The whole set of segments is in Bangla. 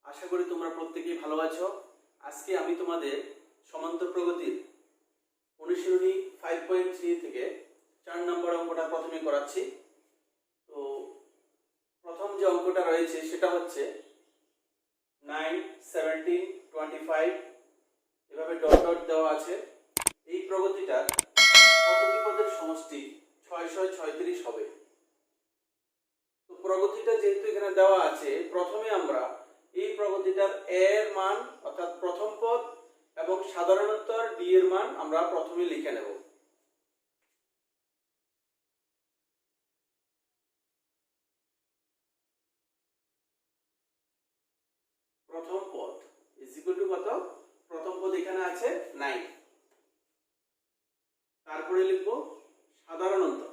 আশা করি তোমরা প্রত্যেকেই ভালো আছো। আজকে আমি তোমাদের সমান্তর প্রগতির অনুশীলনী 5.3 থেকে 4 নম্বর অঙ্কটা প্রথমে করাচ্ছি। তো প্রথম যে অঙ্কটা রয়েছে সেটা হচ্ছে 9, 17, 25 এভাবে ডট ডট দেওয়া আছে। এই প্রগতিটার কতটি পদের সমষ্টি 636 হবে। তো প্রগতিটা যেহেতু এখানে দেওয়া আছে, প্রথমে আমরা এই প্রগতিটার a এর মান অর্থাৎ প্রথম পদ এবং সাধারণোত্তর d এর মান আমরা প্রথমে লিখে নেব। প্রথম পদ ইজ ইকুয়াল টু কত? প্রথম পদ এখানে আছে 9। তারপরে লিখব সাধারণোত্তর।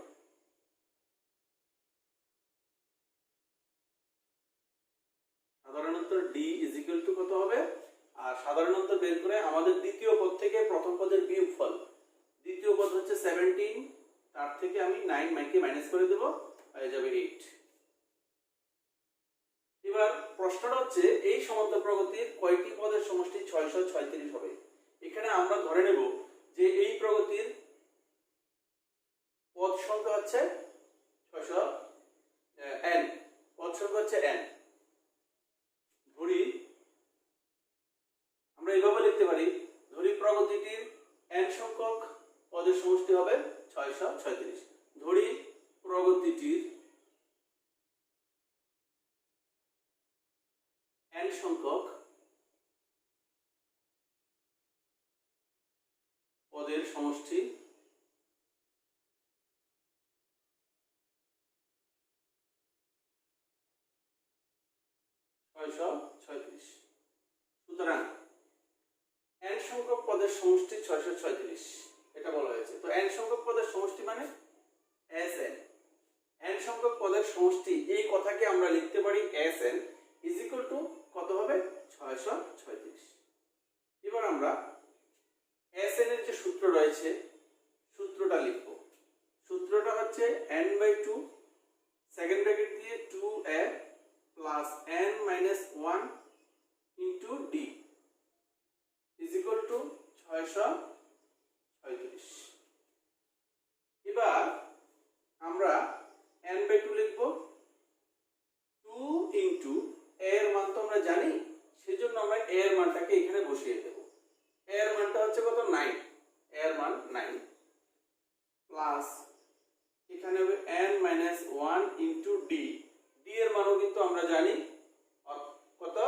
সাধারণোত্তর d ইজ ইকুয়াল টু কত হবে? আর সাধারণোত্তর বের করে আমাদের দ্বিতীয় পদ থেকে প্রথম পদের বিয়োগফল। দ্বিতীয় পদ হচ্ছে 17, তার থেকে আমি 9 কে মাইনাস করে দেব, হয়ে যাবে 8। এবার প্রশ্নটা হচ্ছে এই সমান্তর প্রগতির কয়টি পদের সমষ্টি 636 হবে। এখানে আমরা ধরে নেব যে এই প্রগতির পদ সংখ্যা হচ্ছে 600 n, পদ সংখ্যা হচ্ছে n। ধরি আমরা এইভাবে লিখতে পারি, ধরি প্রগতিটির n সংখ্যক পদের সমষ্টি হবে 636। ধরি প্রগতিটির n সংখ্যক পদের সমষ্টি 636। সুতরাং n সংখ্যক পদের সমষ্টি 636 এটা বলা হয়েছে। তো n সংখ্যক পদের সমষ্টি মানে Sn। n সংখ্যক পদের সমষ্টি এই কথাকে আমরা লিখতে পারি Sn ইজ ইকুয়াল টু কত হবে? 636। এবার আমরা Sn এর যে সূত্র রয়েছে সূত্রটা লিখব। সূত্রটা হচ্ছে n/2 সেকেন্ড ব্র্যাকেট দিয়ে 2a plus n minus 1 into d is equal two 636। এবার আমরা n/2 লিখব। 2 ইন্টু a এর মান তো আমরা জানি, সেজন্য আমরা a এর মানটাকে এখানে বসিয়ে দেব। a এর মানটা হচ্ছে কত? 9। a এর মান 9 প্লাস এখানে হবে n minus 1 into d। d এর মানও কিন্তু আমরা জানি কত?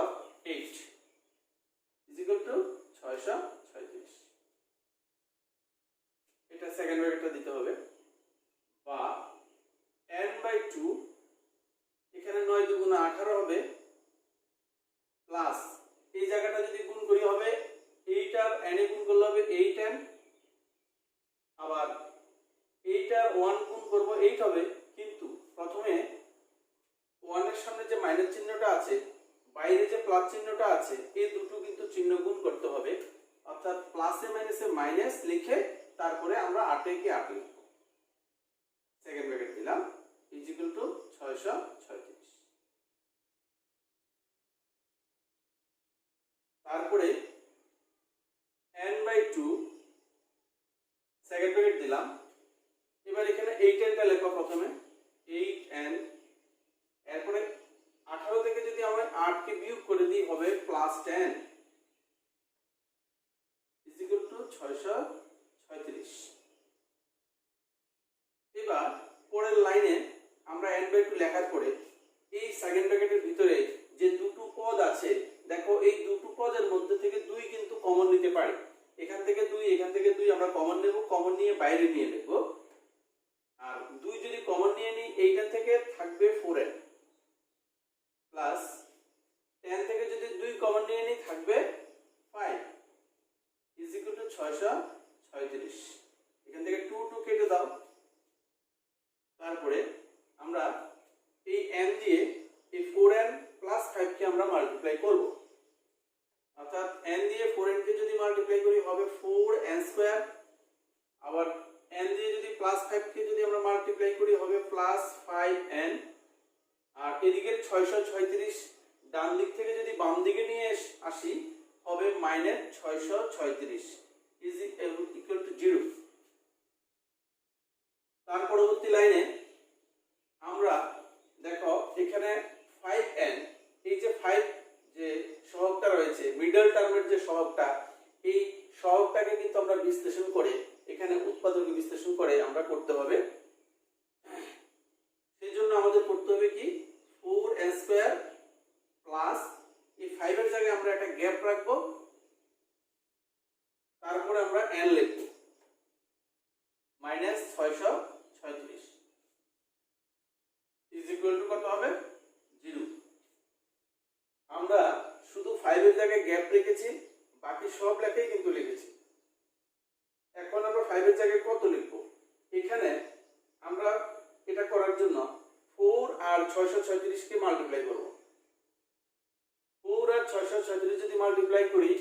8 ইজ ইকুয়াল টু 636। এটা সেকেন্ড ব্র্যাকেটটা দিতে হবে, বা n/2 এখানে 9 দুগুণে 18 হবে, প্লাস এই জায়গাটা যদি গুণ করি হবে 8 আর n এ গুণ করলে হবে 8n, আবার 8 আর 1 গুণ করব 8 হবে। কিন্তু প্রথমে 1 এর সামনে যে মাইনাস চিহ্নটা আছে, বাইরে যে প্লাস চিহ্নটা আছে, এই দুটো কিন্তু চিহ্ন গুণ করতে হবে। অর্থাৎ প্লাসে মাইনাসে মাইনাস লিখে তারপরে আমরা 8 কে 8 লিখব। সেকেন্ড ব্র্যাকেট দিলাম ইজ ইকুয়াল টু 636। তারপরে n/2 সেকেন্ড ব্র্যাকেট দিলাম। এবার এখানে 8n টা লেখো প্রথমে, 8n। এরপরে 18 থেকে যদি আমরা 8 কে বিয়োগ করে দিই হবে প্লাস 10 ইজ ইকুয়াল টু 636। এবার পরের লাইনে আমরা n/2 লেখার পরে এই সেকেন্ড ব্র্যাকেটের ভিতরে যে দুটো পদ আছে, দেখো এই দুটো পদের মধ্যে থেকে 2 কিন্তু কমন নিতে পারি। এখান থেকে 2, এখান থেকে 2 আমরা কমন নেব, কমন নিয়ে বাইরে নিয়ে লিখব। আর 2 যদি কমন নিয়ে নিই, এইটা থেকে থাকবে 4n প্লাস 10 থেকে যদি 2 কমন নিয়ে নিই থাকবে 5 ইজ ইকুয়াল টু 636। এখান থেকে 2 কেটে দাও। তারপরে আমরা এই n দিয়ে এই 4n প্লাস 5 কে আমরা মাল্টিপ্লাই করব। অর্থাৎ n দিয়ে 4n কে যদি মাল্টিপ্লাই করি হবে 4n², আবার n দিয়ে যদি প্লাস 5 কে যদি আমরা মাল্টিপ্লাই করি হবে প্লাস 5 636 ডান দিক থেকে যদি বাম দিকে নিয়ে আসি হবে -636 ইজ ইকুয়াল টু 0। তার পরবর্তী লাইনে আমরা দেখো এখানে 5n, এই যে 5 যে সহগটা রয়েছে মিডল টার্মের যে সহগটা, এই সহগটাকে কিন্তু আমরা বিশ্লেষণ করে এখানে উৎপাদকে বিশ্লেষণ করে আমরা করতে হবে। সেই জন্য আমাদের করতে হবে কি 4n² প্লাস এই 5 এর জায়গায় আমরা একটা গ্যাপ রাখবো, তারপরে আমরা n লিখব -636 ইজ ইকুয়াল টু কত হবে 0। আমরা শুধু 5 এর জায়গায় গ্যাপ রেখেছি, বাকি সব লেখাই কিন্তু লিখেছি। এখন আমরা 5 এর জায়গায় কত লিখব? এখানে আমরা এটা করার জন্য 4 আর 636 কে মাল্টিপ্লাই করব। 4 আর 636 যদি মাল্টিপ্লাই করি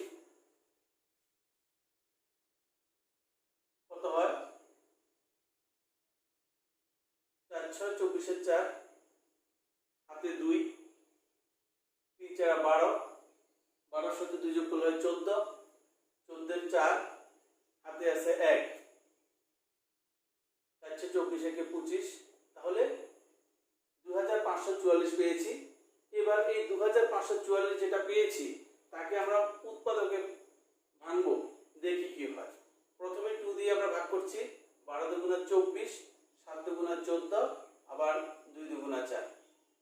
কত হয়? 4 6 24 4 হাতে 2, 3 4 12, 12 সাথে 2 যোগ করলে হয় 14, 14 4 হাতে আছে 1, 4 24 একে 25, তাহলে 2544 পেয়েছি। এবার এই 2544 যেটা পেয়েছি তাকে আমরা উৎপাদকে ভাঙবো, দেখি কি হয়। প্রথমে 2 দিয়ে আমরা ভাগ করছি, 12 দুগুণা 24, 7 দুগুণা 14, আবার 2 দুগুণা 4,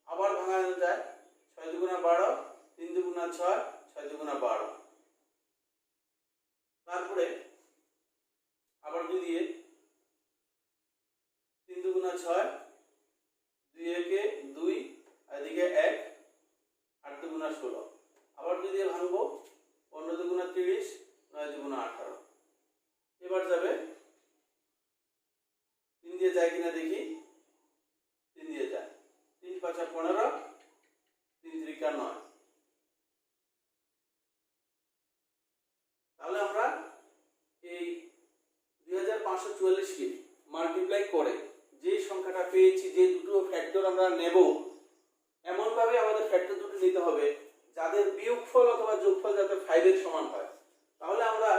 আবার ভাঙানো যায় 6 দুগুণা 12, 3 দুগুণা 6, 6 দুগুণা 12, তারপরে আবার 2 দিয়ে 3 দুগুণা 6, 2 একে 2, আর এদিকে 1, 8 দুগুণা 16, আবার 2 দিয়ে ভাঙবো 15 দুগুণা 30, 9 দুগুণা 18। এবার যাবে 3 দিয়ে যায় কিনা দেখি, 3 দিয়ে যায়, 3 5 15, 3 3 9। তাহলে আমরা এই 2544 কে মাল্টিপ্লাই করে যে সংখ্যাটা পেয়েছি, যে দুটো ফ্যাক্টর আমরা নেব, এমন ভাবে আমাদের ফ্যাক্টর দুটো নিতে হবে যাদের বিয়োগফল অথবা যোগফল যাতে 5 এর সমান হয়। তাহলে আমরা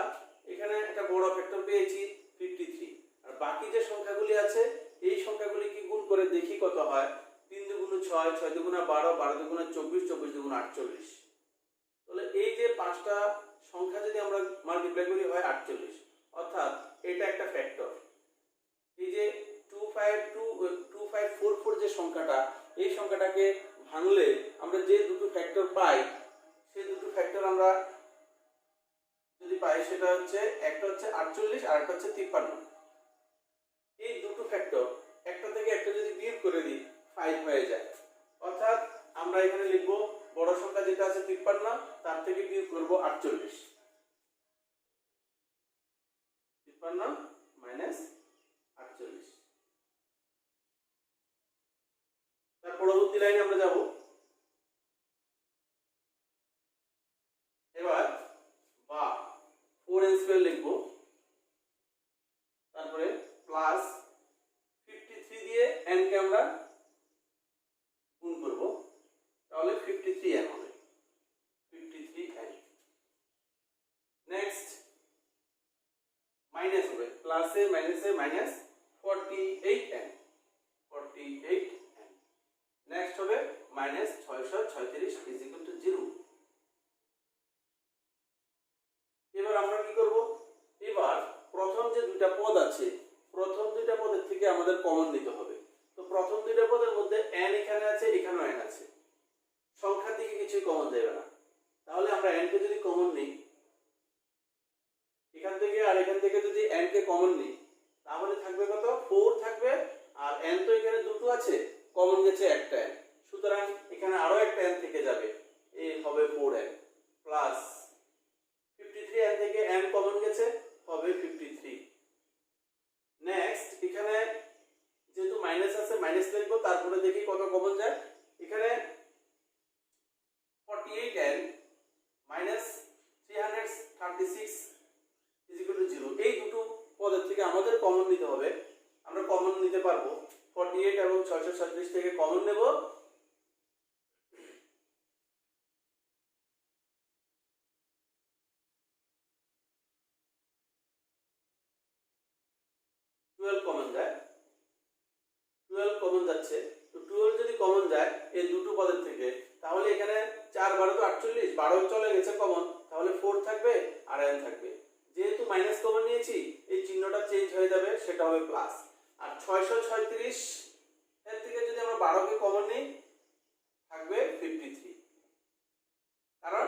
এখানে একটা বড় ফ্যাক্টর পেয়েছি 53, আর বাকি যে সংখ্যাগুলি আছে এই সংখ্যাগুলি কি গুণ করে দেখি কত হয়। 3 দুগুণ 6, 6 দুগুণ 12, 12 দুগুণ 24, 24 দুগুণ 48। তাহলে এই যে পাঁচটা সংখ্যা যদি আমরা মাল্টিপ্লাই করি হয় 48, অর্থাৎ এটা একটা ফ্যাক্টর। এই যে 2544 যে সংখ্যাটা, এই সংখ্যাটাকে ভাঙলে আমরা যে দুটো ফ্যাক্টর পাই, সেই দুটো ফ্যাক্টর আমরা যদি পাই সেটা হচ্ছে একটা হচ্ছে 48 আর একটা হচ্ছে 53। এই দুটো ফ্যাক্টর একটা থেকে একটা যদি বিয়োগ করে দিই 5 হয়ে যায়, অর্থাৎ আমরা এখানে লিখব বড় সংখ্যা যেটা আছে 53, তার থেকে বিয়োগ করব 48, 53 মাইনাস 48। তার পরবর্তী লাইনে আমরা যাব। এবার বা 4n² লিখব, তারপরে প্লাস 53 দিয়ে n কে আমরা গুণ করব, তাহলে 53n হবে, 53n। নেক্সট মাইনাস হবে, প্লাসে মাইনাসে মাইনাস 48n, 48n। নেক্সট হবে -636 ইজ ইকুয়াল টু 0। এবার আমরা কি করব? এবার প্রথম যে দুইটা পদ আছে, প্রথম দুইটা পদের থেকে আমাদের কমন নিতে হবে। তো প্রথম দুইটা পদের মধ্যে n এখানে আছে, এখানেও n আছে, সংখ্যার দিকে কিছুই কমন যাবে না। তাহলে আমরা n কে যদি কমন নিই এখান থেকে আর এখান থেকে, যদি n কে কমন নিই তাহলে থাকবে কত? 4 থাকবে, আর n তো এখানে দুটো আছে, কমন গেছে একটা n, সুতরাং এখানে আরো একটা n থেকে যাবে, এই হবে 4n প্লাস 53n থেকে n কমন গেছে হবে 53। নেক্সট এখানে যেহেতু মাইনাস আছে মাইনাস লিখবো, তারপরে দেখি কত কমন যায়। এখানে 48n minus 336 is equal two 0। এই দুটো পদের থেকে আমাদের কমন নিতে হবে। আমরা কমন নিতে পারবো 48 এবং 636 থেকে কমন নেব, যাচ্ছে, তো 12 যদি কমন যায় এই দুটো পদের থেকে, তাহলে এখানে 4 12 তো 48, 12 চলে গেছে কমন, তাহলে 4 থাকবে আর n থাকবে। যেহেতু মাইনাস কমন নিয়েছি এই চিহ্নটা চেঞ্জ হয়ে যাবে, সেটা হবে প্লাস। আর 636 এর থেকে যদি আমরা 12 কে কমন নিই থাকবে 53। কারণ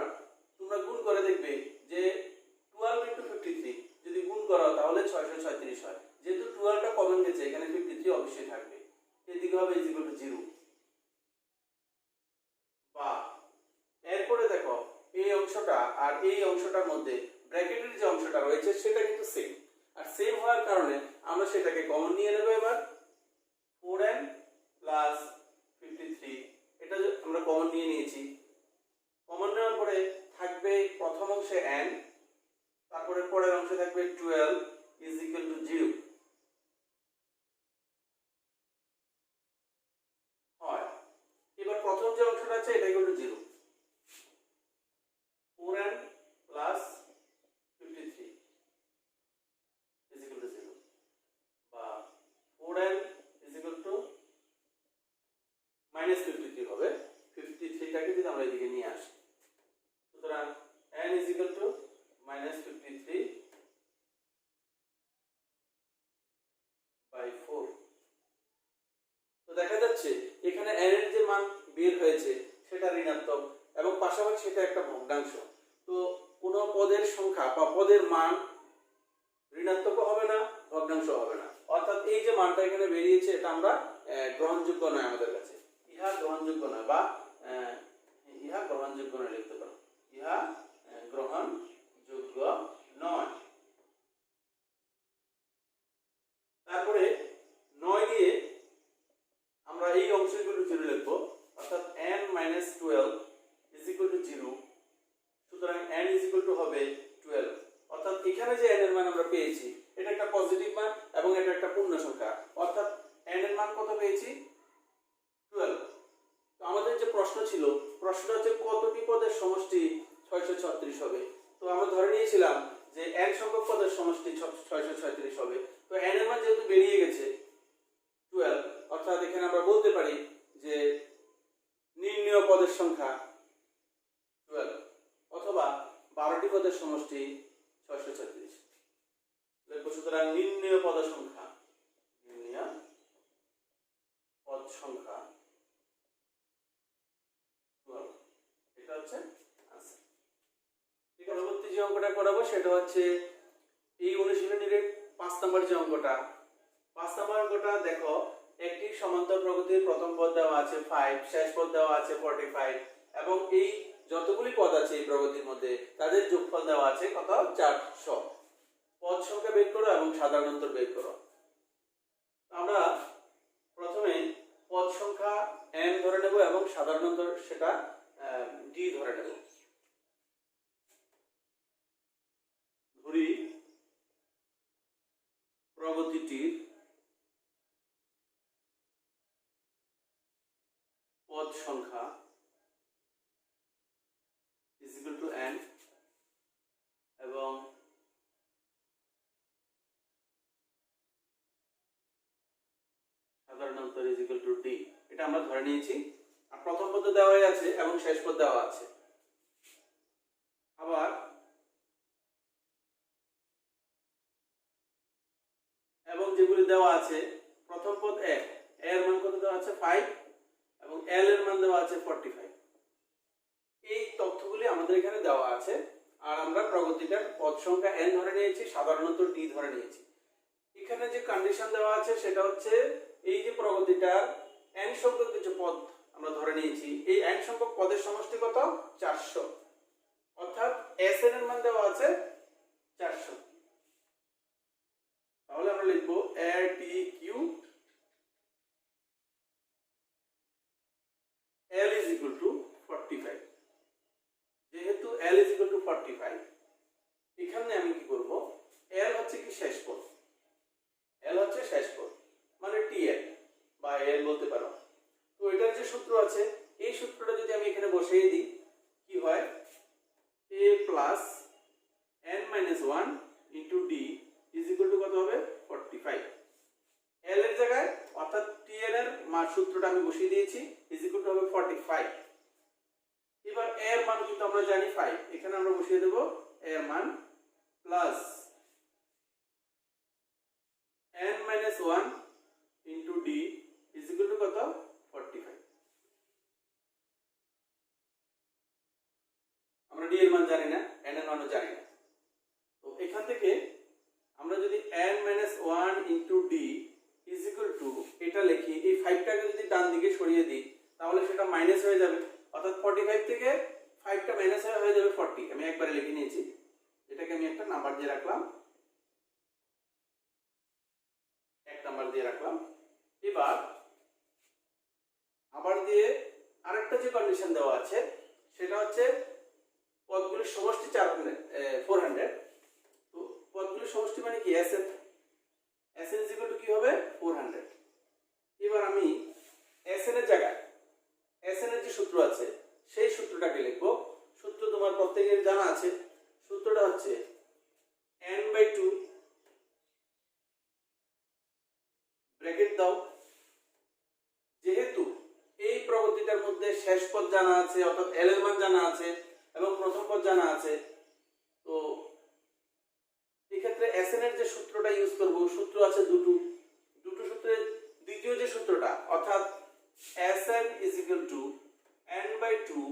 তোমরা গুণ করে দেখবে যে 12 * 53 যদি গুণ করো তাহলে 636 হয়। যেহেতু 12 টা কমন গেছে এখানে 53 অবশ্যই থাকবে। এদিকে হবে = 0। বা এরপরে দেখো এই অংশটা আর এই অংশটার মধ্যে ব্র্যাকেটের যে অংশটা রয়েছে সেটা কিন্তু সেম, আর সেম হওয়ার কারণে আমরা সেটাকে কমন নিয়ে নেব। এবার 4n + 53 এটা আমরা কমন নিয়ে নিয়েছি। কমন নেওয়ার পরে থাকবে প্রথম অংশে n, তারপরে পরের অংশে থাকবে 12 = 0। হয় এবার প্রথম যে অংশটা আছে এটা = 0। 4n + 53 = 0, বা 4n = -53 হবে। 53টাকে যদি আমরা এদিকে নিয়ে আসি, সুতরাং n = -53/4। তো দেখা যাচ্ছে এখানে n এর যে মান বের হয়েছে সেটা ঋণাত্মক এবং পাশাপাশি সেটা একটা ভগ্নাংশ। তো কোন পদের সংখ্যা বা পদের মান ঋণাত্মক হবে না, ভগ্নাংশ হবে না। অর্থাৎ এই যে মানটা এখানে বেরিয়েছে এটা আমরা গ্রহণযোগ্য নয় আমাদের কাছে। ইহা গ্রহণযোগ্য নয়, বা ইহা গ্রহণযোগ্য নয় লিখতে পারো। ইহা গ্রহণযোগ্য নয়। তারপরে 9 দিয়ে আমরা এই অংশগুলো 0 লিখব, অর্থাৎ n - 12 = 0। সুতরাং n হবে 12। অর্থাৎ এখানে যে n এর মান আমরা পেয়েছি এটা একটা পজিটিভ মান এবং এটা একটা পূর্ণ সংখ্যা, অর্থাৎ n এর মান কত পেয়েছি? 12। তো আমাদের যে প্রশ্ন ছিল, প্রশ্নটা হচ্ছে কতটি পদের সমষ্টি 636 হবে। তো আমরা ধরে নিয়েছিলাম যে n সংখ্যক পদের সমষ্টি 636 হবে। তো n এর মান যেহেতু বেরিয়ে গেছে 12, অর্থাৎ এখানে আমরা বলতে পারি যে নির্ণেয় পদের সংখ্যা 12, অথবা 12টি পদের সমষ্টি 636 লিখব। সুতরাং নির্ণেয় পদ সংখ্যা, নির্ণেয় পদ সংখ্যা 12। এটা হচ্ছে আনসার। ঠিক আছে, পরবর্তী যে অঙ্কটা করাবো সেটা হচ্ছে এই অনুশীলনীর 5 নম্বর যে অঙ্কটা। 5 নম্বর অঙ্কটা দেখো, একটি সমান্তর প্রগতির প্রথম পদ দেওয়া আছে 5, শেষ পদ দেওয়া আছে 45, এবং এই যতগুলি পদ আছে এই প্রগতির মধ্যে তাদের যোগফল দেওয়া আছে কত? 400। পদ সংখ্যা বের করো এবং সাধারণ অন্তর বের করো। আমরা প্রথমে পদ সংখ্যা n ধরে নেব এবং সাধারণ অন্তর সেটা d ধরে নেব। ধরি প্রগতিটির পদ সংখ্যা = n এবং সাধারণ অন্তর = d। এটা আমরা ধরে নিয়েছি। আর প্রথম পদ দেওয়াই আছে এবং শেষ পদ দেওয়া আছে। আবার এবং যেগুলি দেওয়া আছে, প্রথম পদ a এর মান কত দেওয়া আছে? 5, এবং l এর মান দেওয়া আছে 45। এই তথ্যগুলি আমাদের এখানে দেওয়া আছে। আর আমরা প্রগতিটার পদ সংখ্যা n ধরে নিয়েছি, সাধারণ অন্তর d ধরে নিয়েছি। এখানে যে কন্ডিশন দেওয়া আছে সেটা হচ্ছে এই যে প্রগতিটার n সংখ্যক কিছু পদ আমরা ধরে নিয়েছি, এই n সংখ্যক পদের সমষ্টি কত? 400। অর্থাৎ s এর মান দেওয়া আছে 400। তাহলে আমরা লিখব ATQ L = 45। যেহেতু L = 45, এখানে আমি কি করব? L হচ্ছে কি শেষ পদ, L হচ্ছে শেষ পদ মানে TL বা L বলতে পারো। তো এটার যে সূত্র আছে এই সূত্রটা যদি আমি এখানে বসিয়ে দিই কি হয়? A + n - 1 * d = কত হবে? 45। L এর জায়গায় অর্থাৎ TL এর মান সূত্রটা আমি বসিয়ে দিয়েছি, ইজ ইকুয়াল টু হবে 45। এবার এর মান কিন্তু আমরা জানি 5, এখানে আমরা বসিয়ে দেব এর মান plus n minus 1 into d is equal to কত 45। আমরা d এর মান জানি না, n এর মানও জানি না, তো এখান থেকে আমরা যদি n minus 1 into d is equal to এটা লিখি, এই 5টাকে যদি ডান দিকে সরিয়ে দিই তাহলে সেটা মাইনাস হয়ে যাবে, অর্থাৎ 45 থেকে 5টা মাইনাস হয়ে যাবে 40। আমি একবারে লিখে নিয়েছি, এটাকে আমি একটা নাম্বার দিয়ে রাখলাম, এক নাম্বার দিয়ে রাখলাম। এবার আবার দিয়ে আরেকটা যে কন্ডিশন দেওয়া আছে সেটা হচ্ছে পদগুলির সমষ্টি 400। তো পদগুলির সমষ্টি মানে কি sn, sn is equal to কি হবে 400। এবার আমি sn এর জায়গায় sn এর যে সূত্র আছে সেই সূত্রটাকে লিখব। সূত্র তোমার প্রত্যেকের জানা আছে, সূত্রটা হচ্ছে n/2 ব্র্যাকেট দাও, যেহেতু এই প্রগতিটার মধ্যে শেষ পদ জানা আছে অর্থাৎ l এর মান জানা আছে এবং প্রথম পদ জানা আছে, তো এই ক্ষেত্রে sn এর যে সূত্রটা ইউজ করব, সূত্র আছে দুটো সূত্রের দ্বিতীয় যে সূত্রটা অর্থাৎ sn is equal to n/2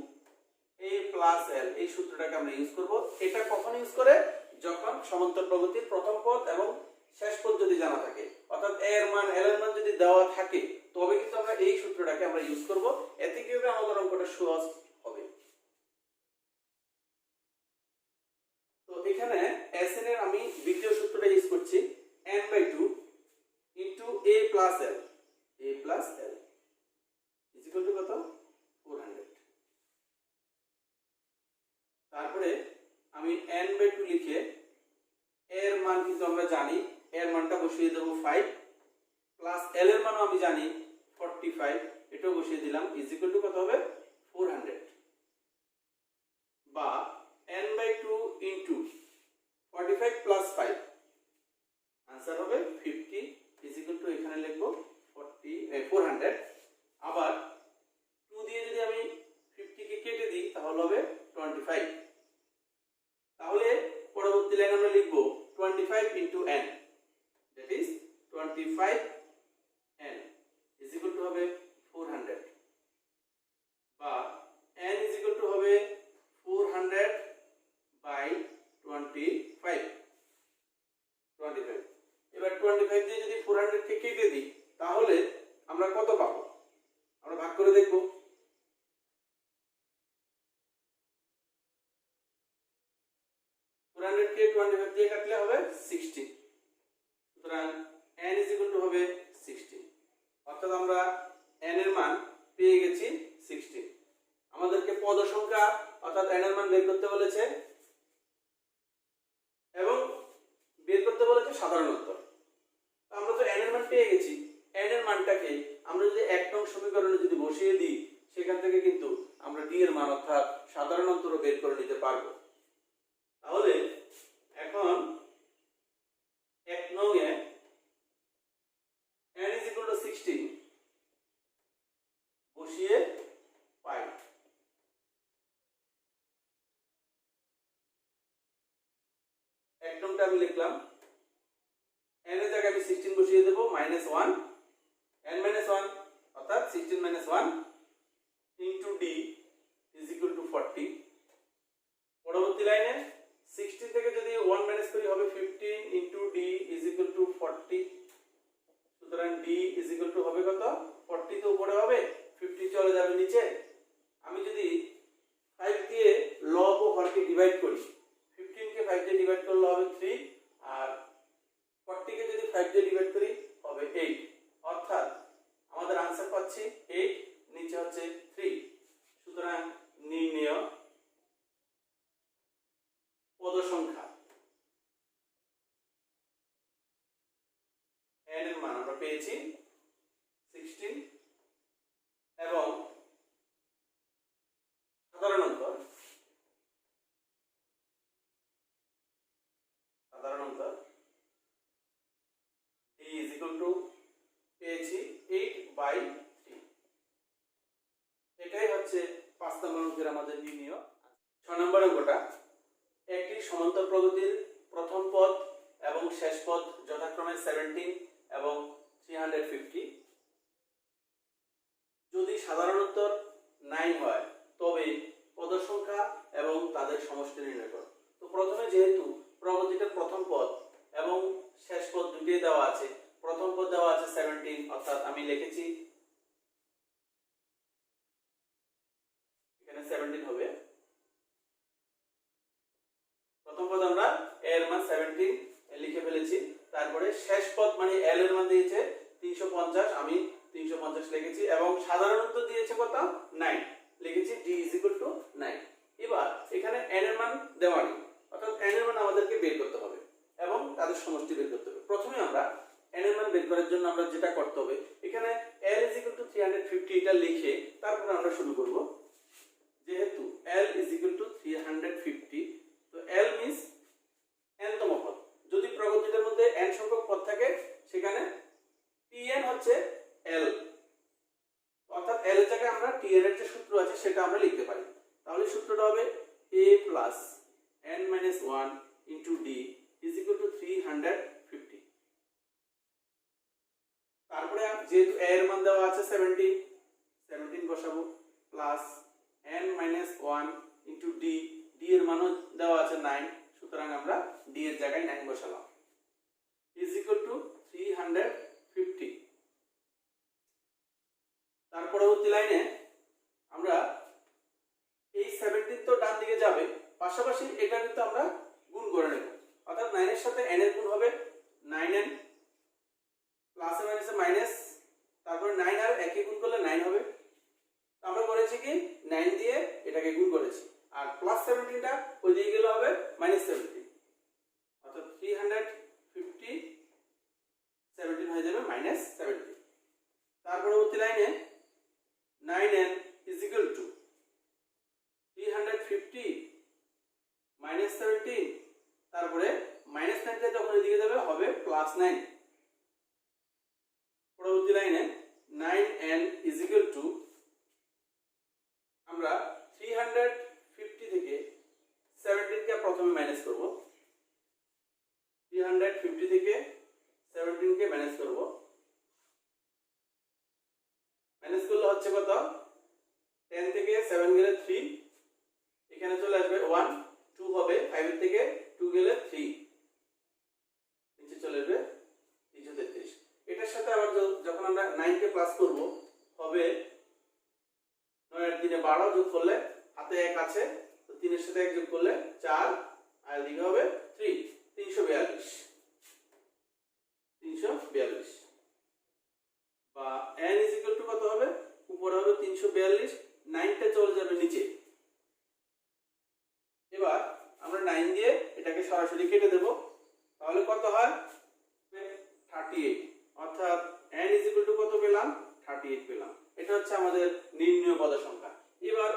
a plus l, এই সূত্রটাকে আমরা ইউজ করব। এটা কখন ইউজ করে, যখন সমান্তর প্রগতির প্রথম পদ এবং শেষ পদ যদি জানা থাকে, অর্থাৎ a এর মান l এর মান যদি দেওয়া থাকে তবে কিন্তু আমরা এই সূত্রটাকে আমরা ইউজ করব। এতে কি হবে, আমাদের অঙ্কটা সহজ হবে। তো এখানে sn এর আমি দ্বিতীয় সূত্রটা ইউজ করছি n/2 into a plus l is equal to কত 400। তারপরে আমি n/2 লিখে এর মান কিন্তু আমরা জানি, এর মানটা বসিয়ে দেব 5 প্লাস l এর মানও আমি জানি 45, এটাও বসিয়ে দিলাম, ইজ ইকুয়াল টু কত হবে 400, বা n/2 into 45 plus 5 आंसर হবে 50 ইজ ইকুয়াল টু এখানে লিখব 400। আবার 2 দিয়ে যদি আমি 50 কে কেটে দিই তাহলে হবে 25। তাহলে পরবর্তী লাইন আমরা লিখব 25 into n, that is 25n is equal to হবে 400, বা n is equal to হবে 400 by 25। এবার 25 দিয়ে যদি 400 কে কেটে দিই তাহলে আমরা কত পাবো, আমরা ভাগ করে দেখব। 400 কে 25 দিয়ে কাটলে হবে 60, সুতরাং n is equal to হবে 60, অর্থাৎ আমরা n এর মান পেয়ে গেছি 60। আমাদেরকে পদ সংখ্যা অর্থাৎ n এর মান বের করতে বলেছে এবং বের করতে বলেছে সাধারণ উত্তর। আমরা তো n এর মান পেয়ে গেছি, n এর মানটাকে আমরা যদি 1 নং সমীকরণে যদি বসিয়ে দিই সেখান থেকে কিন্তু আমরা d এর মান অর্থাৎ সাধারণ উত্তরও বের করে নিতে পারবো। তাহলে এখন 1 নং এ n is equal to 16 বসিয়ে পাই, এক নংটা আমি লিখলাম, n এর জায়গায় আমি 16 বসিয়ে দেব -1, n - 1 অর্থাৎ 16 - 1 into d is equal to 40। পরবর্তী লাইনে 16 থেকে যদি 1 মাইনাস করি হবে 15 into d is equal to 40, সুতরাং d is equal to হবে কত 40, তো উপরে হবে 50 চলে যাবে নিচে। আমি যদি 5 দিয়ে লব ও হরকে ডিভাইড করি, 15 কে 5 দিয়ে ডিভাইড করলে হবে 3, আর 40 কে যদি 5 দিয়ে ডিভাইড করি হবে 8, অর্থাৎ আমাদের आंसर পাচ্ছি 8, নিচে হচ্ছে 3। সুতরাং নির্ণেয় পদ সংখ্যা n এর মান আমরা পেয়েছি 16 এবং সাধারণ উত্তর d is equal to পেয়েছি 8/3। নম্বর অঙ্কের আমাদের নির্ণয়। 6 নম্বর অঙ্কটা, একটি সমান্তর প্রগতির প্রথম পদ এবং শেষ পদ যথাক্রমে 17 এবং 350, যদি সাধারণ উত্তর 9 হয় তবে পদের সংখ্যা এবং তাদের সমষ্টি নির্ণয় করো। তো প্রথমে যেহেতু প্রগতিটার প্রথম পদ এবং শেষ পদ দুটোই দেওয়া আছে, প্রথম পদ দেওয়া আছে 17, অর্থাৎ আমি লিখেছি এখানে 17 হবে। প্রথম পদ আমরা a এর মান 17 লিখে ফেলেছি। তারপরে শেষ পদ মানে l এর মান দিয়েছে 350, আমি 350 লিখেছি এবং সাধারণ উত্তর দিয়েছে কত? 9, লিখেছি d = 9। এবার এখানে n এর মান দেওয়া নেই, অর্থাৎ n এর মান আমাদেরকে বের করতে হবে এবং তাদের সমষ্টি বের করতে হবে। প্রথমে আমরা n এর মান বের করার জন্য আমরা যেটা করতে হবে, এখানে l = 350 এটা লিখে তারপর আমরা শুরু করব। যেহেতু l = 350, তো l মিন্স n তম পদ। যদি প্রগতিটার মধ্যে n সংখ্যক পদ থাকে সেখানে tn হচ্ছে l, অর্থাৎ l এর জায়গায় আমরা tn এর যে সূত্র আছে সেটা আমরা লিখতে পারি। তাহলে সূত্রটা হবে a plus n minus 1 into d is equal to 350। তারপরে যেহেতু a এর মান দেওয়া আছে 17 বসাবো, plus n minus 1 into d, d এর মানও দেওয়া আছে 9, সুতরাং আমরা d এর জায়গায় 9 বসালাম, is equal to 350। তার পরবর্তী লাইনে আমরা এই 17 তো ডান দিকে যাবে, পাশাপাশি এটা কিন্তু আমরা গুণ করে নেব, অর্থাৎ 9 এর সাথে n এর গুণ হবে 9n, প্লাসে মাইনাসে মাইনাস, তারপরে 9 আর 1 এ গুণ করলে 9 হবে। আমরা করেছি কি 9 দিয়ে এটাকে গুণ করেছি, আর প্লাস 17টা ওই দিকে গেলে হবে -17, অর্থাৎ 350 17 হয়ে যাবে -17। তার পরবর্তী লাইনে 9n is equal to 350 -17, তারপরে -9টা যখন এদিকে যাবে হবে +9। পরবর্তী লাইনে 9n is equal to, আমরা 350 থেকে 17 কে প্রথমে মাইনাস করব, 350 থেকে 17 কে মাইনাস করব, মাইনাস করলে হচ্ছে কত? 10 থেকে 7 গেলে 3, এখানে চলে আসবে 1, 2 হবে, 5 এর থেকে 2 গেলে 3, নিচে চলে আসবে 333। এটার সাথে আবার যখন আমরা 9 কে প্লাস করব হবে 9 এর 3 এ 12 যোগ করলে হাতে 1 আছে, তো 3 এর সাথে 1 যোগ করলে 4, আর এদিকে হবে 3, 342 বা n is equal to কত হবে? উপরে হবে 342, 9টা চলে যাবে নিচে। এবার আমরা 9 দিয়ে এটাকে সরাসরি কেটে দেব, তাহলে কত হয়? 38, অর্থাৎ n is equal to কত পেলাম? 38 পেলাম। এটা হচ্ছে আমাদের নির্ণয় পদের সংখ্যা। এবার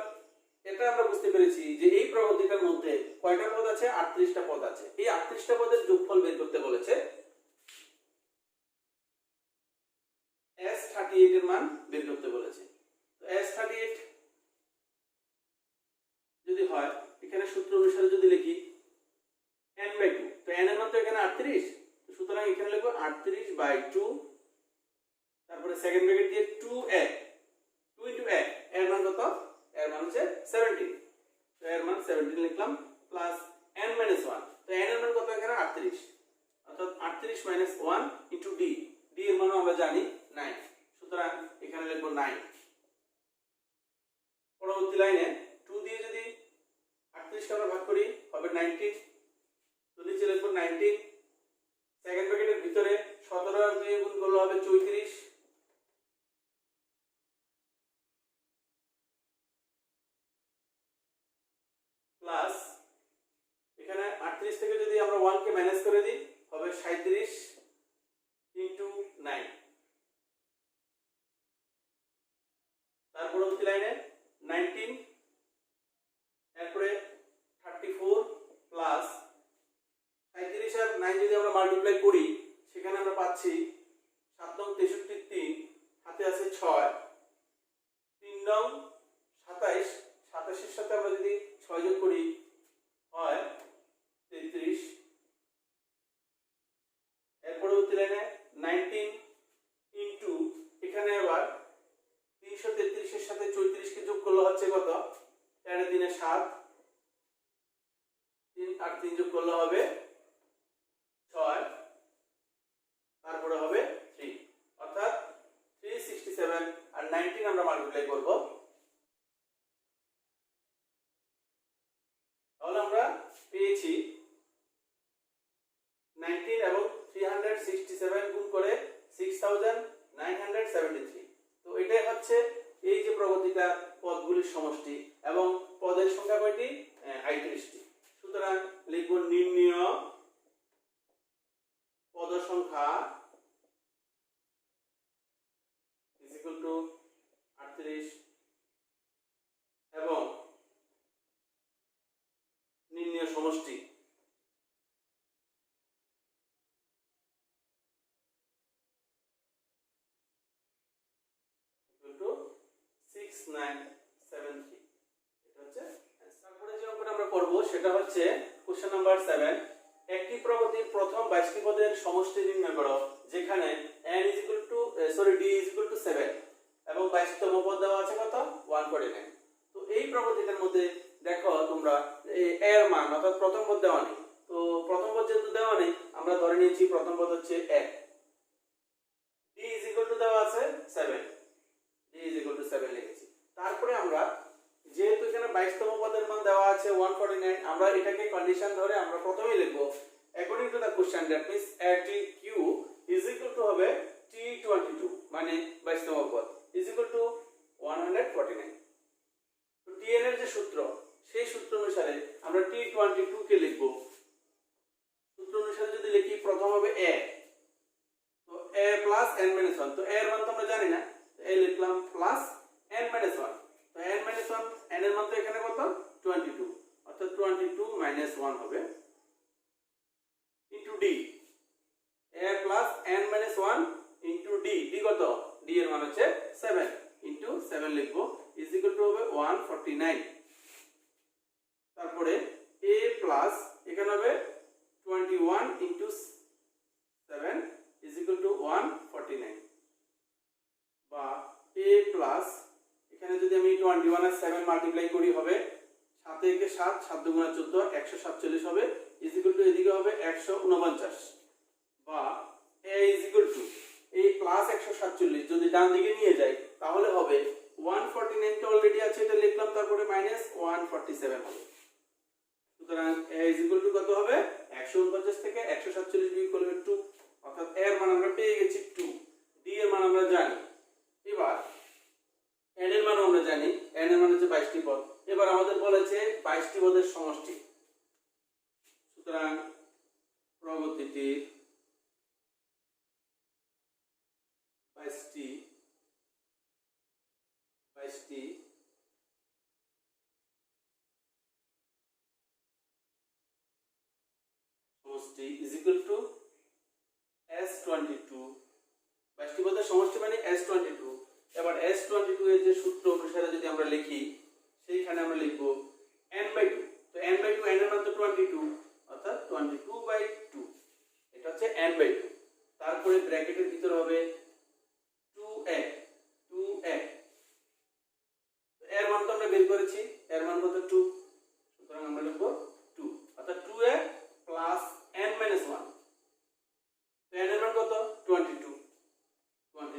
এটা আমরা বুঝতে পেরেছি যে এই প্রগতিটার মধ্যে কয়টা পদ আছে? 38টা পদ আছে। এই 38টা পদের যোগফল বের করতে বলেছে, S38 এর মান বের করতে বলেছে। তো S38 যদি হয়, এখানে সূত্র অনুসারে যদি লিখি n/2, তো n এর মান তো এখানে 38, সুতরাং এখানে লিখব 38/2, তারপরে সেকেন্ড ব্র্যাকেট দিয়ে 2a, 2 * a, এর মান কত? এর মান হচ্ছে 17, তো এর মান 17 লিখলাম, প্লাস n - 1, তো n এর মান কত? এখানে 38, অর্থাৎ 38 - 1 * d, d এর মানও আমরা জানি 9, সুতরাং এখানে লিখব 9। পরবর্তী লাইনে 2 দিয়ে যদি 38 কে আমরা ভাগ করি হবে 19, তো নিচে লিখব 19, সেকেন্ড ব্র্যাকেটের ভিতরে 17 আর 2 গুণ করলে হবে 34, প্লাস এখানে 38 থেকে যদি আমরা 1 কে মাইনাস করে দিই হবে 37 * 9। তার পরবর্তী লাইনে 19, এরপরে 34 প্লাস 37 আর 9 যদি আমরা মাল্টিপ্লাই করি সেখানে আমরা পাচ্ছি 7 নং 63 3, হাতে আছে 6, 3 নং 27, 7 67 আর 19 আমরা মাল্টিপ্লাই করব, তাহলে আমরা পেয়েছি 19 এবং 367 গুণ করে 6973। তো এটাই হচ্ছে এই যে প্রগতিটা পদগুলির সমষ্টি এবং পদের সংখ্যা কয়টি? 38টি। সুতরাং লিখব নির্ণেয় পদ সংখ্যা is equal to 38 এবং নির্ণেয় সমষ্টি equal to 6973। এটা হচ্ছে তারপরে যে অঙ্কটা আমরা করব সেটা হচ্ছে কোশ্চেন নাম্বার 7। একটি প্রগতির প্রথম 22টি পদের সমষ্টি নির্ণয় করো যেখানে n d 7 এবং 22তম পদ দেওয়া আছে কত? 149। তো এই প্রগতিটার মধ্যে দেখো তোমরা এর মান অর্থাৎ প্রথম পদ দেওয়া নেই, তো প্রথম পদ যেহেতু দেওয়া নেই আমরা ধরে নিয়েছি প্রথম পদ হচ্ছে 1, d দেওয়া আছে 7, d 7 লিখেছি। তারপরে আমরা যেহেতু এখানে 22তম পদের মান দেওয়া আছে 149, আমরা এটাকে কন্ডিশন ধরে আমরা প্রথমেই লিখব according to the question, that means ATQ is equal to হবে T22 মানে 22তম পদ ইজ ইকুয়াল টু 149। তো TN এর যে সূত্র সেই সূত্র অনুসারে আমরা T22 কে লিখব। সূত্র অনুসারে যদি লিখি প্রথম হবে a, তো a প্লাস n - 1, তো a এর মান তো আমরা জানি না, তো a লিখলাম প্লাস n - 1, তো n - 1 n এর মান তো এখানে কত? 22, অর্থাৎ 22 - 1 হবে into d, a plus n - 1 into d, d কত? d এর মান হচ্ছে 7 ইনটু 7 লিখব ইজ ইকুয়াল টু হবে 149। তারপরে a প্লাস এখানে হবে 21 ইনটু 7 ইজ ইকুয়াল টু 149, বা a প্লাস এখানে যদি আমি 21 আর 7 মাল্টিপ্লাই করি হবে 7 একে 7, 7 দুগুণে 14, 147 হবে ইজ ইকুয়াল টু এদিকে হবে 149, বা a ইজ ইকুয়াল টু এই প্লাস 147 যদি ডান দিকে নিয়ে যাই তাহলে হবে 149 টা অলরেডি আছে এটা লিখলাম, তারপরে মাইনাস 147 হবে। সুতরাং a ইজ ইকুয়াল টু কত হবে? 149 থেকে 147 বিয়োগ করলে 2, অর্থাৎ a এর মান আমরা পেয়ে গেছি 2, d এর মান আমরা জানি। এবার n এর মান আমরা জানি, n এর মান হচ্ছে 22টি পদ। এবার আমাদের বলেছে 22টি পদের সমষ্টি। সুতরাং প্রগতিটির 22টি সমষ্টি ইজ ইকুয়াল টু S22। 22টি পদের সমষ্টি মানে S22। এবার S22 এর যে সূত্র অনুসারে যদি আমরা লিখি সেইখানে আমরা লিখব n/2, তো n/2 n এর মান তো 22, অর্থাৎ 22/2, এটা হচ্ছে n/2। তারপরে ব্র্যাকেটের ভিতর হবে 2a, এর মান তো আমরা বের করেছি, এর মান কত? 2, সুতরাং আমরা লিখব 2, অর্থাৎ 2a প্লাস n - 1, তো n এর মান কত? 22 - 1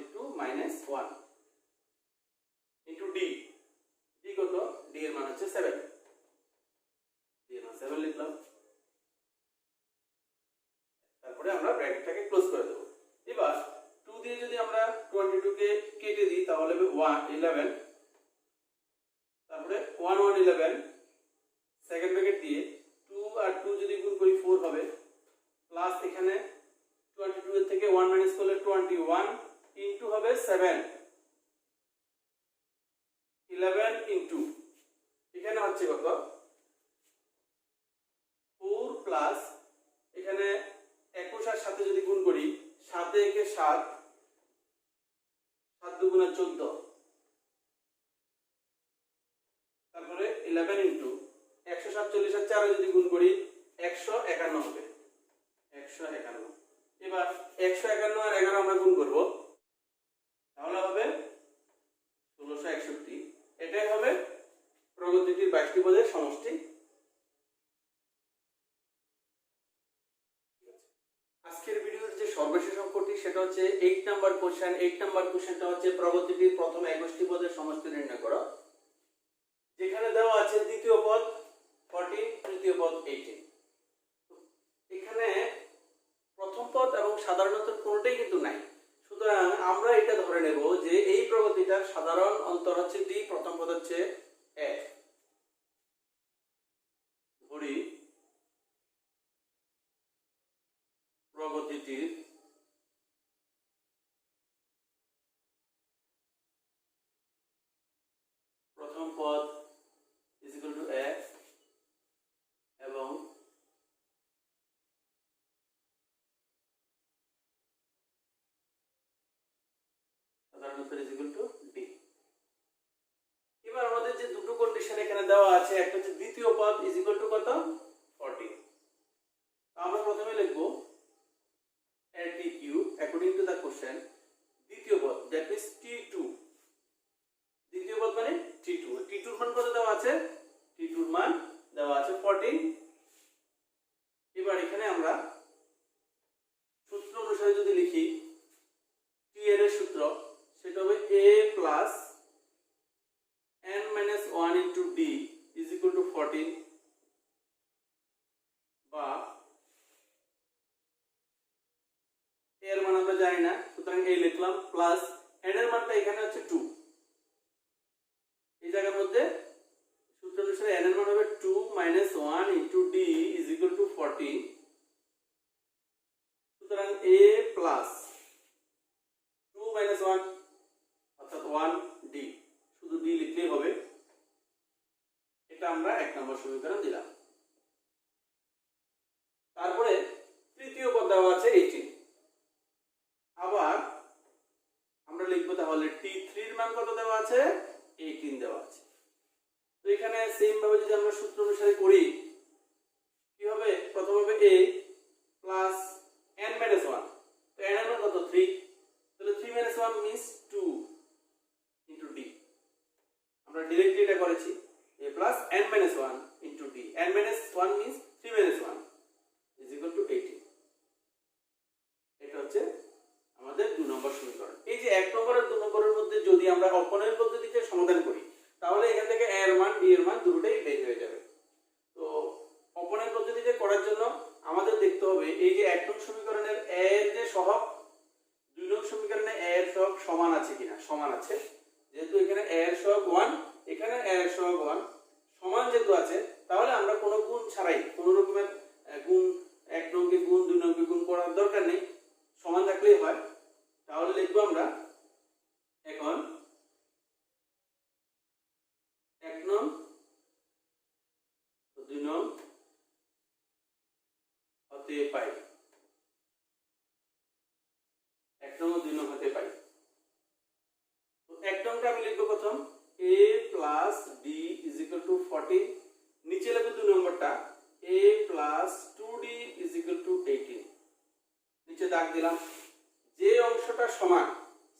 ইনটু d, d কত? d এর মান হচ্ছে 7, d এর মান 7 লিখলাম। তারপরে আমরা ব্র্যাকেটটাকে ক্লোজ করে দেব। এবার 2 দিয়ে যদি আমরা 22 কে কেটে দিই তাহলে হবে 11, তারপরে 1 1 11 সেকেন্ড ব্র্যাকেট দিয়ে 2 আর 2 যদি গুণ করি 4 হবে, প্লাস এখানে 22 এর থেকে 1 মাইনাস করলে 21 ইনটু হবে 7, 11 ইনটু এখানে হচ্ছে কত? 4 প্লাস এখানে 21 আর সাথে যদি গুণ করি 7 একে 7, 7 দুগুণে 14, তারপরে 11 ইনটু 147 আর 4 যদি গুণ করি 151 হবে, 151। এবার 151 আর 11 আমরা গুণ করব, তাহলে হবে 1661। এটাই হবে প্রগতিটির 22টি পদের সমষ্টি। আজকের ভিডিওর যে সর্বশেষ অঙ্কটি সেটা হচ্ছে 8 নাম্বার কোশ্চেন। 8 নাম্বার কোশ্চেনটা হচ্ছে প্রগতিটির প্রথম একষ্টি পদের সমষ্টি নির্ণয় করো। যেখানে দেওয়া আছে দ্বিতীয় পদ 14, তৃতীয় পদ 18। এখানে প্রথম পদ এবং সাধারণত কোনোটাই কিন্তু নাই, সুতরাং আমরা এটা ধরে নেব যে এই প্রগতিটার সাধারণ অন্তর হচ্ছে ডি, প্রথম পদ হচ্ছে এ। ধরি প্রগতিটির প্রথম পদ ইজ ইকুয়াল টু এ এবং সাধারণ উত্তর ইজ ইকুয়াল টু ডি। এবার আমাদের যে দুটো কন্ডিশন এখানে দেওয়া আছে, একটা হচ্ছে দ্বিতীয় পদ ইজ ইকুয়াল টু কত 14। আমরা প্রথমে লিখব ATQ according to the question, দ্বিতীয় পদ দ্যাট মিন্স T2। দ্বিতীয় পদ মানে T2। T2 এর মান কত দেওয়া আছে? T2 এর মান দেওয়া আছে 14। এবার এখানে আমরা সূত্র অনুসারে যদি লিখি T এর সূত্র, সেটা হবে a plus n minus 1 into d is equal to 14, বা এর মান আমরা জানি না, সুতরাং এই লিখলাম প্লাস n এর মানটা এখানে হচ্ছে 2। এই জায়গার মধ্যে সূত্র অনুসারে n এর মান হবে 2 minus 1 into d is equal to 14। সুতরাং a প্লাস 2 minus 1 অর্থাৎ 1 d, শুধু d লিখলেই হবে। এটা আমরা এক নম্বর সমীকরণ দিলাম। তারপরে তৃতীয় পদ দেওয়া আছে 18। আবার আমরা লিখবো তাহলে T3 এর মান কত দেওয়া আছে? 18 দেওয়া আছে। তো এখানে সেম ভাবে যদি আমরা সূত্র অনুসারে করি, কি হবে? প্রথম হবে a প্লাস n minus 1, তো n এর মান কত 3, তাহলে 3 minus 1 means 2 into d। আমরা डायरेक्टली এটা করেছি a plus n minus 1 into d, n minus 1 means 3 minus 1 is equal to 18। এটা হচ্ছে আমাদের 2 নম্বর সমীকরণ। এই যে 1 নম্বর আর 2 নম্বরের মধ্যে যদি আমরা অপনয়ন পদ্ধতিতে সমাধান করি, তাহলে এখান থেকে a এর মান d এর মান দুটোই বের হয়ে যাবে। তো অপনয়ন পদ্ধতিতে করার জন্য আমাদের দেখতে হবে এই যে 1 নং সমীকরণের a এর যে সহগ, 2 নং সমীকরণে a এর সহগ সমান আছে কিনা? সমান আছে। যেহেতু এখানে a এর সহগ 1, এখানে a এর সহগ 1, সমান যেহেতু আছে, তাহলে আমরা কোনো গুণ ছাড়াই, কোনো রকমের গুণ 1 নংকে গুণ 2 নংকে গুণ করার দরকার নেই, সমান থাকলেই হয়। তাহলে লিখবো আমরা এখন 1 নং 2 নং হতে পাই, 1 নং ও 2 নং হতে পাই। তো 1 নংটা আমি লিখবো প্রথম a plus d is equal to 14, নিচে লিখবো 2 নম্বরটা a plus 2d is equal to 18। নিচে দাগ দিলাম। যে অংশটা সমান,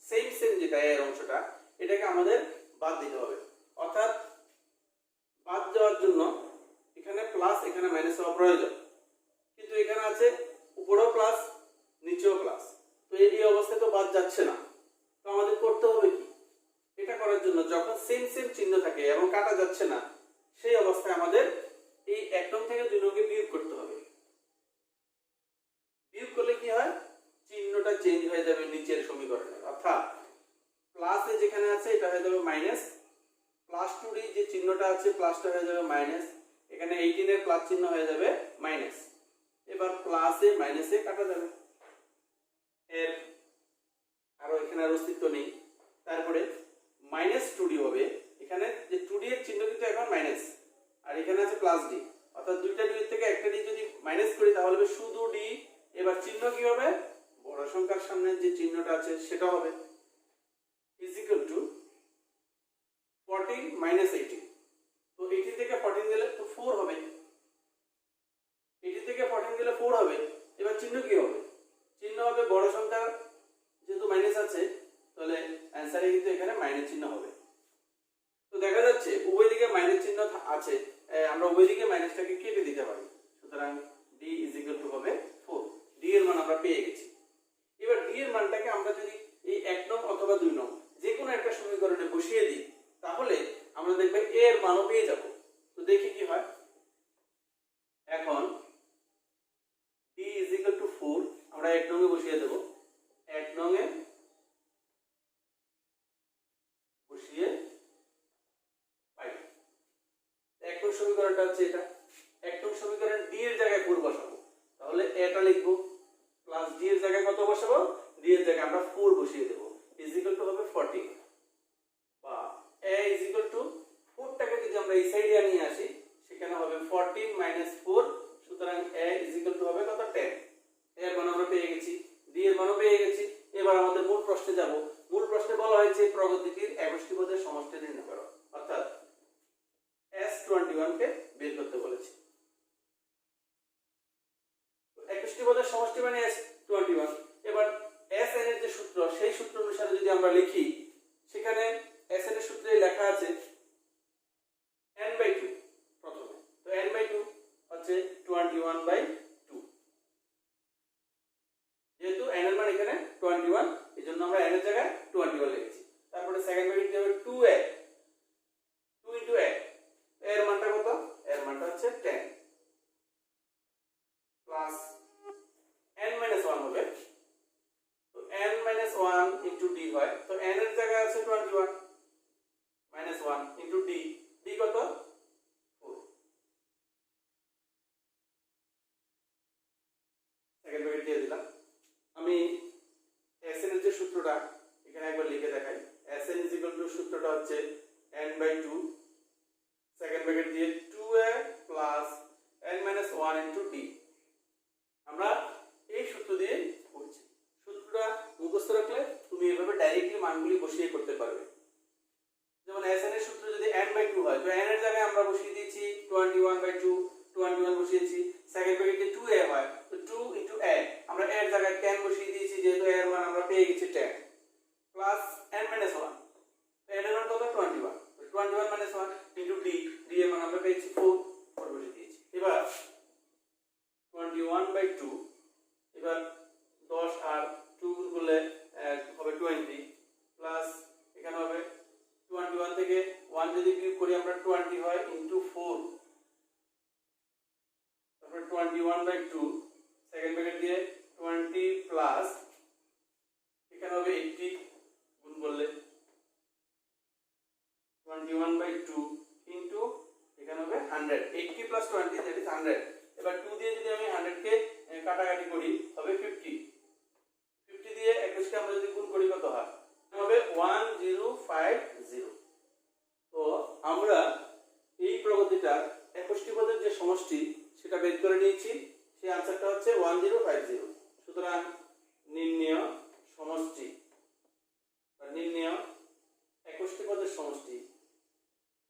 সেম যেটা এর অংশটা, এটাকে আমাদের বাদ দিতে হবে। অর্থাৎ বাদ দেওয়ার জন্য এখানে প্লাস এখানে মাইনাস হওয়া প্রয়োজন, কিন্তু এখানে আছে উপরেও প্লাস নিচেও প্লাস, তো এই অবস্থায় তো বাদ যাচ্ছে না। তো আমাদের করতে হবে কি? এটা করার জন্য যখন সেম চিহ্ন থাকে এবং কাটা যাচ্ছে না, সেই অবস্থায় আমাদের এই 1 নং থেকে 2 নংকে বিয়োগ করতে হবে। বিয়োগ করলে কি হয়? চিহ্নটা চেঞ্জ হয়ে যাবে নিচের সমীকরণে, অর্থাৎ প্লাসে যেখানে আছে এটা হয়ে যাবে মাইনাস, প্লাস 2d যে চিহ্নটা আছে প্লাসটা হয়ে যাবে মাইনাস, এখানে 18 এর প্লাস চিহ্ন হয়ে যাবে মাইনাস। এবার প্লাসে মাইনাসে কাটা যাবে, এর আর এখানে আর অস্তিত্ব নেই। তারপরে মাইনাস 2d হবে, এখানে যে 2d এর চিহ্ন কিন্তু এখন মাইনাস, আর এখানে আছে প্লাস d, অর্থাৎ দুইটা d থেকে একটা d যদি মাইনাস করি তাহলে হবে শুধু d। এবার চিহ্ন কি হবে? বড় সংখ্যার সামনে যে চিহ্নটা আছে সেটা হবে is equal to 14 minus 18। তো 18 থেকে 14 গেলে তো 4 হবে, 18 থেকে 14 গেলে 4 হবে। এবার চিহ্ন কি হবে? চিহ্ন হবে বড় সংখ্যা, যেহেতু মাইনাস আছে তাহলে অ্যানসারে কিন্তু এখানে মাইনাস চিহ্ন হবে। তো দেখা যাচ্ছে উভয় দিকে মাইনাস চিহ্ন আছে, আমরা উভয় দিকে মাইনাসটাকে কেটে দিতে পারি। সুতরাং d is equal to হবে 4। d এর মান আমরা পেয়ে গেছি। এবার ডি এর মানটাকে আমরা যদি এই 1 নং অথবা 2 নং যে কোনো একটা সমীকরণে বসিয়ে দিই তাহলে আমরা দেখবে এ এর মানও পেয়ে যাব। তো দেখি কি হয়। এখন d = 4 আমরা 1 নং এ বসিয়ে দেব। 1 নং এ বসিয়ে পাই 1 নং সমীকরণটা হচ্ছে এটা। 1 নং সমীকরণ d এর জায়গায় 4 বসাবো, তাহলে এটা লিখবো প্লাস d এর জায়গায় কত বসাবো, d এর জায়গায় আমরা 4 বসিয়ে দেব, হবে 40 বা a = 4 টাকে যদি আমরা এই সাইডে নিয়ে আসি সেখানে হবে 14 - 4, সুতরাং a = হবে কত 10। এর মান আমরা পেয়ে গেছি, d এর মানও পেয়ে গেছি। এবার আমাদের মূল প্রশ্নে যাব। মূল প্রশ্নে বলা হয়েছে প্রগতিটির একষ্টি পদের সমষ্টি নির্ণয় করো, অর্থাৎ S21 কে বের করতে বলেছি। তো একষ্টি পদের সমষ্টি মানে S21। এবার Sn এর যে সূত্র সেই সূত্র অনুসারে যদি আমরা লিখি সেখানে Sn এর সূত্রে লেখা আছে n/2 প্রথমে। তো n/2 হচ্ছে 21/2, যেহেতু n এর মান এখানে 21 এজন্য আমরা n এর জায়গায় 21 লিখেছি। তারপরে সেকেন্ড ব্র্যাকেট হবে 2a, 2 * a, এর মানটা কত, এর মানটা হচ্ছে 10 প্লাস n-1 হবে। তো n-1 * d হয়, তো n এর জায়গায় আছে 21 -1 * d, d কত 4। সেকেন্ড ব্র্যাকেট দিয়ে দিলাম। আমি Sn এর যে সূত্রটা এখানে একবার লিখে দেখাই। Sn = সূত্রটা হচ্ছে n/2 সেকেন্ড ব্র্যাকেট দিয়ে 2a প্লাস n-1 * d। আমরা এই সূত্র দিয়ে করছি। সূত্রটা মুখস্থ রাখলে তুমি এভাবে ডাইরেক্টলি মানগুলি বসিয়ে করতে পারবে। যেমন Sn এর সূত্র যদি n/2 হয়, তো n এর জায়গায় আমরা বসিয়ে দিয়েছি 21/2, 21 বসিয়েছি। সেকেন্ড ব্র্যাকেটে 2a হয়, তো 2 * a, আমরা a এর জায়গায় 10 বসিয়ে দিয়েছি, যেহেতু a এর মান আমরা পেয়ে গেছি 10 প্লাস n-1, তো n এর মান কত 21, তো 21 - 1 * d, d এর মান আমরা পেয়েছি 4 বসিয়ে দিয়েছি। এবার 21/2, এবার 10 আর 2 গুণ করলে হবে 20 প্লাস এখানে হবে 21 থেকে 1 যদি বিয়োগ করি আমরা 20 হয় * 4, তারপর 21/2 সেকেন্ড ব্র্যাকেট দিয়ে 20 প্লাস এখানে হবে 80 গুণ করলে 21/2 ইনটু এখানে হবে 100, 80 + 20 that is 100। এবার 2 দিয়ে যদি আমি 100 কে কাটাকাটি করি হবে 50, 50 দিয়ে 21 কে আমরা যদি গুণ করি কত হয়, হবে 1050। তো আমরা এই প্রগতিটার একষ্টি পদের যে সমষ্টি সেটা বের করে নিয়েছি, সেই আনসারটা হচ্ছে 1050। সুতরাং নির্ণেয় সমষ্টি বা নির্ণেয় একষ্টি পদের সমষ্টি,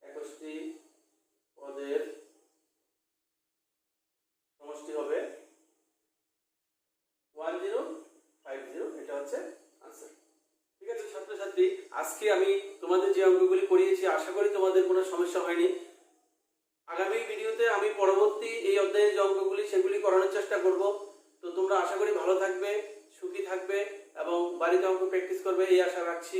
একষ্টি পদের সমষ্টি হবে 1050। এটা হচ্ছে আনসার। ঠিক আছে ছাত্রছাত্রী, আজকে আমি তোমাদের যে অঙ্কগুলি করিয়েছি আশা করি তোমাদের কোনো সমস্যা হয়নি। আগামী ভিডিওতে আমি পরবর্তী এই অধ্যায়ের যে অঙ্কগুলি সেগুলি করানোর চেষ্টা করব। তো তোমরা আশা করি ভালো থাকবে, সুখী থাকবে এবং বাড়িতে অঙ্ক প্র্যাকটিস করবে এই আশা রাখছি।